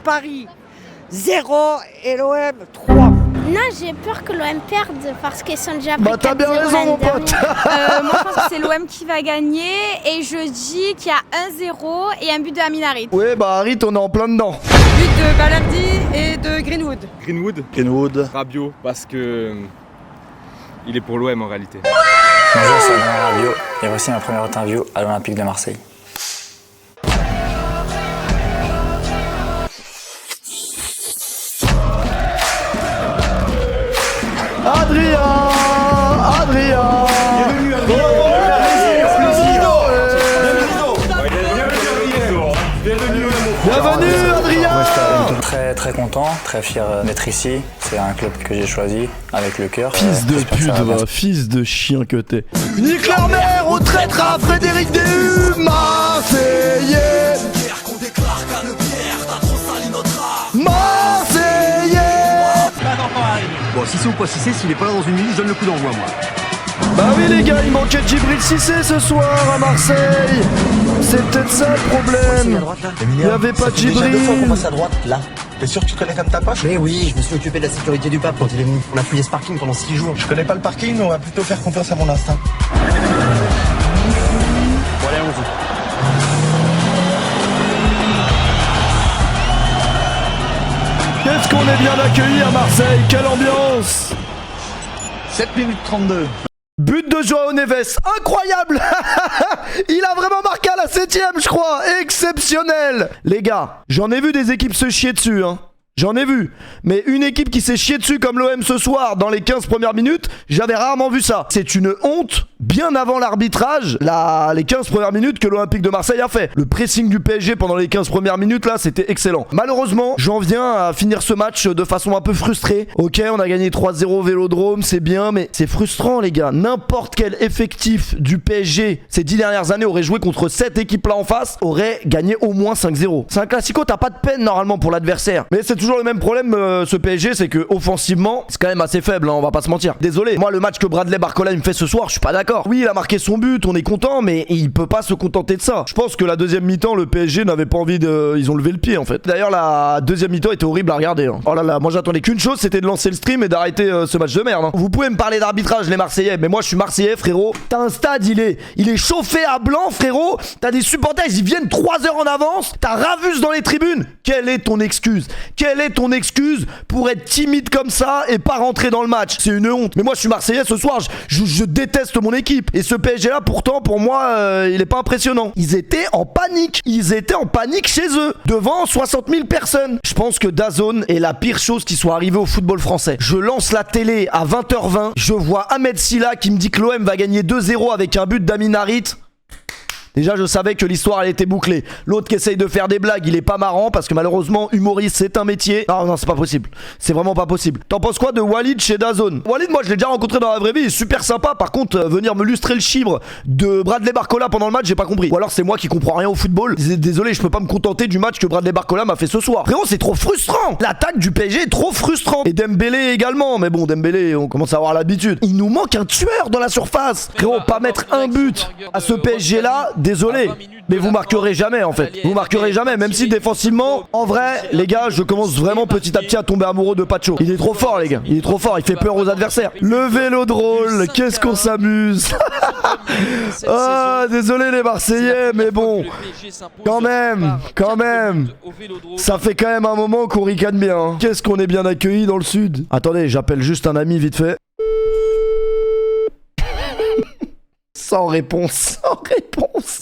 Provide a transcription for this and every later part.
Paris 0 et l'OM 3. Non, j'ai peur que l'OM perde parce qu'ils sont déjà pris Bah t'as bien 4-0 raison mon l'année pote. Moi, je pense que c'est l'OM qui va gagner et je dis qu'il y a 1-0 et un but de Amin Harit. Ouais bah Harit on est en plein dedans. But de Balerdi et de Greenwood. Greenwood. Rabiot, parce que il est pour l'OM en réalité. Bonjour, c'est Adrien Rabiot et voici ma première interview à l'Olympique de Marseille. Adrien. Bienvenue Adrien. Moi, j'étais très très content, très fier d'être ici. C'est un club que j'ai choisi avec le cœur. Fils de J'espère que pute, ça va bien. va, fils de chien que t'es. Nique leur mère au traître à Frédéric Déhu, Marseillais. Marseillais. Bon, si c'est ou pas Cissé, s'il est pas là dans une minute, je donne le coup d'envoi, moi. Bah oui les gars, il manquait de Djibril Cissé ce soir à Marseille. C'est peut-être ça le problème. Il n'y avait pas de Djibril. à droite, là. T'es sûr que tu connais comme ta poche? Mais oui, je me suis occupé de la sécurité du pape quand il est venu. On a fouillé ce parking pendant 6 jours. Je connais pas le parking, on va plutôt faire confiance à mon instinct. Bon, allez, allons-y. Qu'est-ce qu'on est bien accueillis à Marseille, quelle ambiance. 7 minutes 32. But de Joao Neves, incroyable. Il a vraiment marqué à la 7ème je crois, exceptionnel. Les gars, j'en ai vu des équipes se chier dessus hein. J'en ai vu, mais une équipe qui s'est chiée dessus comme l'OM ce soir dans les 15 premières minutes, j'avais rarement vu ça. C'est une honte, bien avant l'arbitrage, les 15 premières minutes que l'Olympique de Marseille a fait. Le pressing du PSG pendant les 15 premières minutes là, c'était excellent. Malheureusement, j'en viens à finir ce match de façon un peu frustrée. Ok, on a gagné 3-0 Vélodrome, c'est bien, mais c'est frustrant les gars. N'importe quel effectif du PSG ces 10 dernières années aurait joué contre cette équipe là en face, aurait gagné au moins 5-0. C'est un classico, t'as pas de peine normalement pour l'adversaire. Mais c'est toujours le même problème ce PSG, c'est que offensivement c'est quand même assez faible hein, on va pas se mentir. Désolé, moi le match que Bradley Barcola il me fait ce soir, je suis pas d'accord. Oui il a marqué son but, on est content, mais il peut pas se contenter de ça. Je pense que la deuxième mi-temps le PSG n'avait pas envie de... Ils ont levé le pied en fait. D'ailleurs la deuxième mi-temps était horrible à regarder hein. Oh là là, moi j'attendais qu'une chose, c'était de lancer le stream et d'arrêter ce match de merde hein. Vous pouvez me parler d'arbitrage les Marseillais, mais moi je suis Marseillais frérot. T'as un stade, il est chauffé à blanc frérot. T'as des supporters, ils viennent 3 heures en avance. T'as Ravus dans les tribunes. Quelle est ton excuse? Quelle est ton excuse pour être timide comme ça et pas rentrer dans le match? C'est une honte. Mais moi je suis Marseillais ce soir, je déteste mon équipe. Et ce PSG là pourtant pour moi il est pas impressionnant. Ils étaient en panique. Ils étaient en panique chez eux devant 60 000 personnes. Je pense que DAZN est la pire chose qui soit arrivée au football français. Je lance la télé à 20h20, je vois Ahmed Silla qui me dit que l'OM va gagner 2-0 avec un but d'Amin Harit. Déjà je savais que l'histoire elle était bouclée. L'autre qui essaye de faire des blagues, il est pas marrant parce que malheureusement humoriste c'est un métier. Non c'est pas possible. C'est vraiment pas possible. T'en penses quoi de Walid chez DAZN? Walid moi je l'ai déjà rencontré dans la vraie vie, il est super sympa. Par contre venir me lustrer le chibre de Bradley Barcola pendant le match, j'ai pas compris. Ou alors c'est moi qui comprends rien au football. Désolé, je peux pas me contenter du match que Bradley Barcola m'a fait ce soir. Frérot c'est trop frustrant. L'attaque du PSG est trop frustrante. Et Dembélé également. Mais bon Dembélé on commence à avoir l'habitude. Il nous manque un tueur dans la surface. Frérot pas mettre un but à ce PSG là. Désolé, mais vous marquerez jamais en fait. Vous marquerez jamais, même si défensivement, en vrai, les gars, je commence vraiment petit à petit à tomber amoureux de Pacho. Il est trop fort les gars, il est trop fort, il fait peur aux adversaires. Le vélo drôle, qu'est-ce qu'on s'amuse. Ah, désolé les Marseillais, mais bon, quand même, ça fait quand même un moment qu'on ricane bien. Hein. Qu'est-ce qu'on est bien accueillis dans le sud. Attendez, j'appelle juste un ami vite fait. Sans réponse.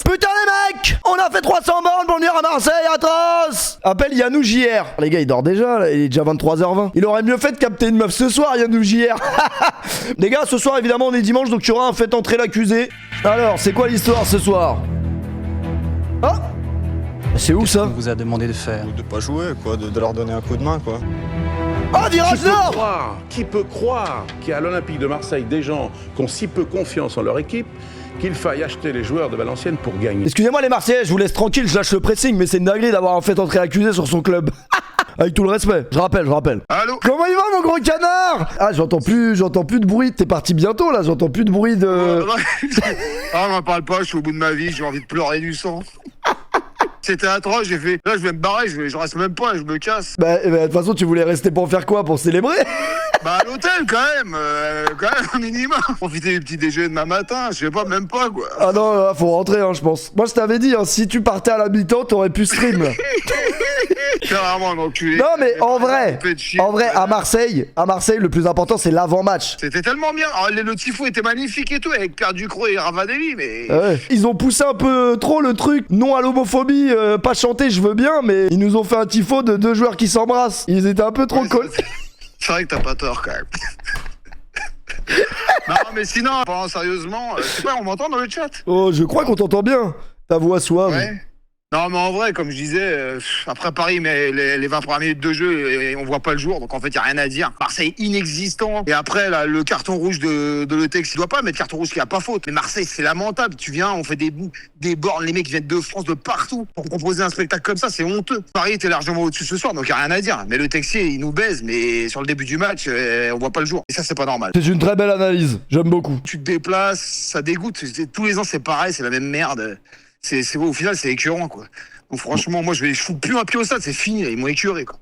Putain les mecs, on a fait 300 bornes pour venir à Marseille, atroce. Appelle Yannou JR. Les gars il dort déjà là, il est déjà 23h20. Il aurait mieux fait de capter une meuf ce soir Yannou JR. Les gars ce soir évidemment on est dimanche donc il y aura un fait entrer l'accusé. Alors c'est quoi l'histoire ce soir? Ah, c'est où ça? On vous a demandé de faire. De pas jouer, quoi, de leur donner un coup de main, quoi. Ah, virage nord. Qui peut croire qu'il y a à l'Olympique de Marseille des gens qui ont si peu confiance en leur équipe qu'il faille acheter les joueurs de Valenciennes pour gagner? Excusez-moi les Marseillais, je vous laisse tranquille, je lâche le pressing, mais c'est une dinguerie d'avoir en fait entré accusé sur son club. Avec tout le respect, je rappelle. Allô? Comment il va mon gros canard? Ah j'entends plus de bruit, t'es parti bientôt là, j'entends plus de bruit de... Ah, on m'en parle pas, je suis au bout de ma vie, j'ai envie de pleurer du sang. C'était atroce, j'ai fait, là je vais me barrer, je reste même pas, je me casse. Bah, de toute façon, tu voulais rester pour faire quoi? Pour célébrer? Bah à l'hôtel quand même un minimum. Profiter du petit déjeuner demain matin, je sais pas, même pas quoi. Ah non, là, faut rentrer, hein, je pense. Moi, je t'avais dit, hein, si tu partais à la mi-temps, t'aurais pu stream. Là. Carrément, l'enculé. Non, mais en vrai, à Marseille, le plus important, c'est l'avant-match. C'était tellement bien. Alors, le tifo était magnifique et tout, avec Pierre Ducrot et Ravadelli, mais... Ouais. Ils ont poussé un peu trop le truc. Non à l'homophobie, pas chanter, je veux bien, mais ils nous ont fait un tifo de 2 joueurs qui s'embrassent. Ils étaient un peu trop cool. C'est vrai que t'as pas tort quand même. Non, mais sinon, sérieusement, je sais pas, on m'entend dans le chat? Oh, je crois qu'on t'entend bien. Ta voix suave. Ouais. Non, mais en vrai, comme je disais, après Paris, mais les 20 premières minutes de jeu, et on voit pas le jour, donc en fait, il n'y a rien à dire. Marseille inexistant. Et après, là, le carton rouge de Le Tex, il doit pas mettre carton rouge qui a pas faute. Mais Marseille, c'est lamentable. Tu viens, on fait des bornes, les mecs viennent de France, de partout, pour proposer un spectacle comme ça, c'est honteux. Paris était largement au-dessus ce soir, donc il n'y a rien à dire. Mais le Texier, il nous baise, mais sur le début du match, on voit pas le jour. Et ça, c'est pas normal. C'est une très belle analyse, j'aime beaucoup. Tu te déplaces, ça dégoûte. Tous les ans, c'est pareil, c'est la même merde. Au final, c'est écœurant, quoi. Donc franchement, moi, je fous plus un pied au stade, c'est fini, là, ils m'ont écœuré, quoi.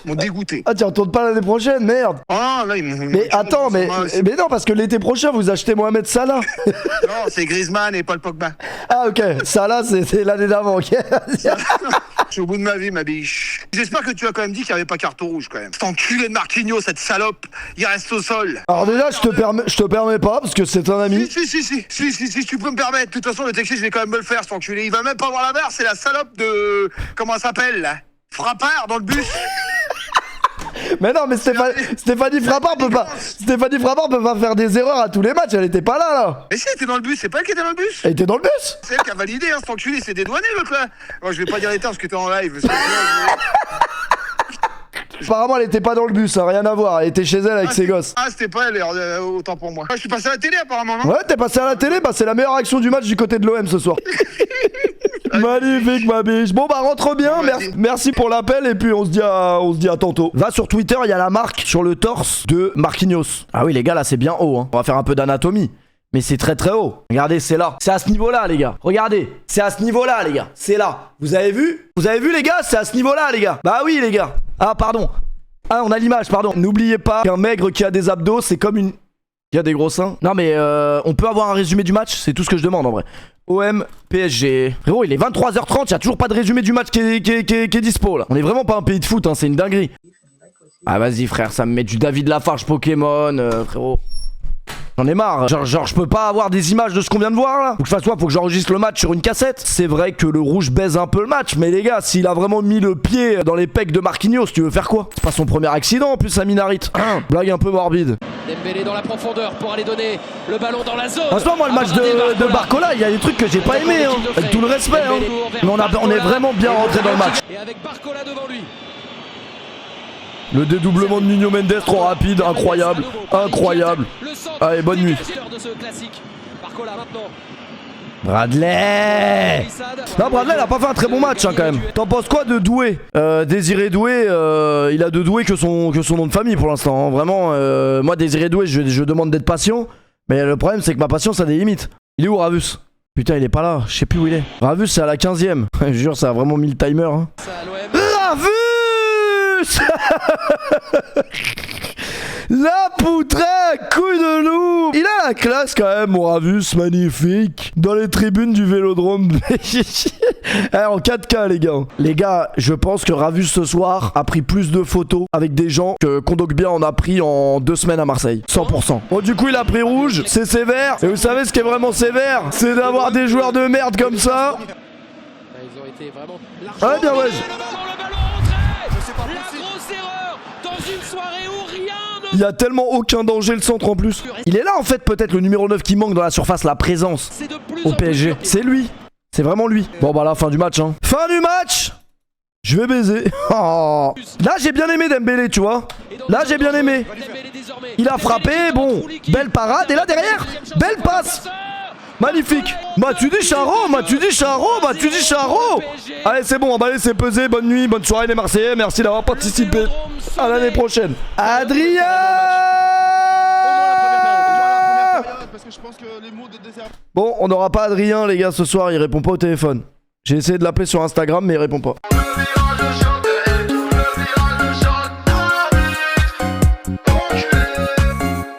Ils m'ont dégoûté. Ah, tu retournes pas l'année prochaine, merde. Ah, là, ils m'ont... Mais attends, mais non, parce que l'été prochain, vous achetez Mohamed Salah. Non, c'est Griezmann et Paul Pogba. Ah, ok, Salah, c'est l'année d'avant, ok. Je suis au bout de ma vie, ma biche. J'espère que tu as quand même dit qu'il n'y avait pas carton rouge, quand même. Cet enculé de Marquinhos, cette salope, il reste au sol. Alors déjà, je te permets pas, parce que c'est un ami. Si, tu peux me permettre. De toute façon, le Texas, je vais quand même me le faire, cet enculé. Il va même pas voir la barre, c'est la salope de... Comment elle s'appelle, là? Frappard, dans le bus. Mais non, mais Stéphanie Frappard peut pas faire des erreurs à tous les matchs, elle était pas là. Mais si, elle était dans le bus, c'est pas elle qui était dans le bus? Elle était dans le bus. C'est elle qui a validé, hein, cet enculé, c'est dédouané, l'autre là. Oh, je vais pas dire les termes parce que t'es en live. Apparemment, elle était pas dans le bus, hein, rien à voir, elle était chez elle avec ses gosses. Ah, c'était pas elle, autant pour moi. Je suis passé à la télé apparemment, non? Ouais, t'es passé à la télé, bah c'est la meilleure action du match du côté de l'OM ce soir. Magnifique, ma biche. Bon, bah rentre bien, merci pour l'appel et puis on se dit à tantôt. Va sur Twitter, il y a la marque sur le torse de Marquinhos. Ah oui, les gars, là c'est bien haut, hein. On va faire un peu d'anatomie. Mais c'est très très haut. Regardez, c'est là. C'est à ce niveau-là, les gars. Regardez, c'est à ce niveau-là, les gars. C'est là. Vous avez vu, les gars? C'est à ce niveau-là, les gars. Bah oui, les gars. Ah, pardon. Ah, on a l'image, pardon. N'oubliez pas qu'un maigre qui a des abdos, c'est comme une... Il y a des gros seins. Non, mais on peut avoir un résumé du match? C'est tout ce que je demande, en vrai. OM, PSG. Frérot, il est 23h30, il y a toujours pas de résumé du match qui est dispo, là. On est vraiment pas un pays de foot, hein. C'est une dinguerie. Ah, vas-y, frère, ça me met du David Lafarge Pokémon, frérot. J'en ai marre. Genre, je peux pas avoir des images de ce qu'on vient de voir là. Faut que je fasse quoi? Faut que j'enregistre le match sur une cassette. C'est vrai que le rouge baise un peu le match, mais les gars, s'il a vraiment mis le pied dans les pecs de Marquinhos, tu veux faire quoi? C'est pas son premier accident en plus, Amin Harit. Blague un peu morbide. Dembélé dans la profondeur pour aller donner le ballon dans la zone. Franchement, moi, le match de Barcola, il y a des trucs que j'ai pas aimé, hein. Avec tout le respect, hein. Mais on est vraiment bien rentré dans le match. Et avec Barcola devant lui. Le dédoublement de Nuno Mendes, trop rapide, incroyable. Incroyable. Allez, bonne nuit. Bradley. Non, Bradley, il a pas fait un très bon match, hein, quand même. T'en penses quoi de Doué? Désiré Doué, il a de Doué que son nom de famille pour l'instant, hein. Vraiment, moi, Désiré Doué, je demande d'être patient. Mais le problème, c'est que ma patience a des limites. Il est où, Ravus? Putain, il est pas là, je sais plus où il est. Ravus, c'est à la 15ème. Je jure, ça a vraiment mis le timer, hein. Ravus. La poutrelle, couille de loup. Il a la classe quand même, mon Ravus, magnifique. Dans les tribunes du Vélodrome. En 4K, les gars. Les gars, je pense que Ravus ce soir a pris plus de photos avec des gens que Kondogbia en a pris en 2 semaines à Marseille. 100%. Bon, du coup, il a pris rouge, c'est sévère. Et vous savez ce qui est vraiment sévère? C'est d'avoir des joueurs de merde comme ça. Ils ont été vraiment Ouais, bien ouais. Il y a tellement aucun danger le centre en plus. Il est là en fait peut-être le numéro 9 qui manque dans la surface, la présence au PSG. C'est lui. C'est vraiment lui. Bon bah là, fin du match, hein. Fin du match. Je vais baiser. Oh. Là j'ai bien aimé Dembélé, tu vois. Là j'ai bien aimé. Il a frappé, bon. Belle parade. Et là derrière, belle passe. Magnifique. Matuidi Charo. Allez, c'est bon, on va laisser peser. Bonne nuit, bonne soirée les Marseillais. Merci d'avoir participé. À l'année prochaine. Adrien. Bon, on n'aura pas Adrien, les gars, ce soir. Il répond pas au téléphone. J'ai essayé de l'appeler sur Instagram, mais il répond pas. Le virage chante, et tout le virage chante.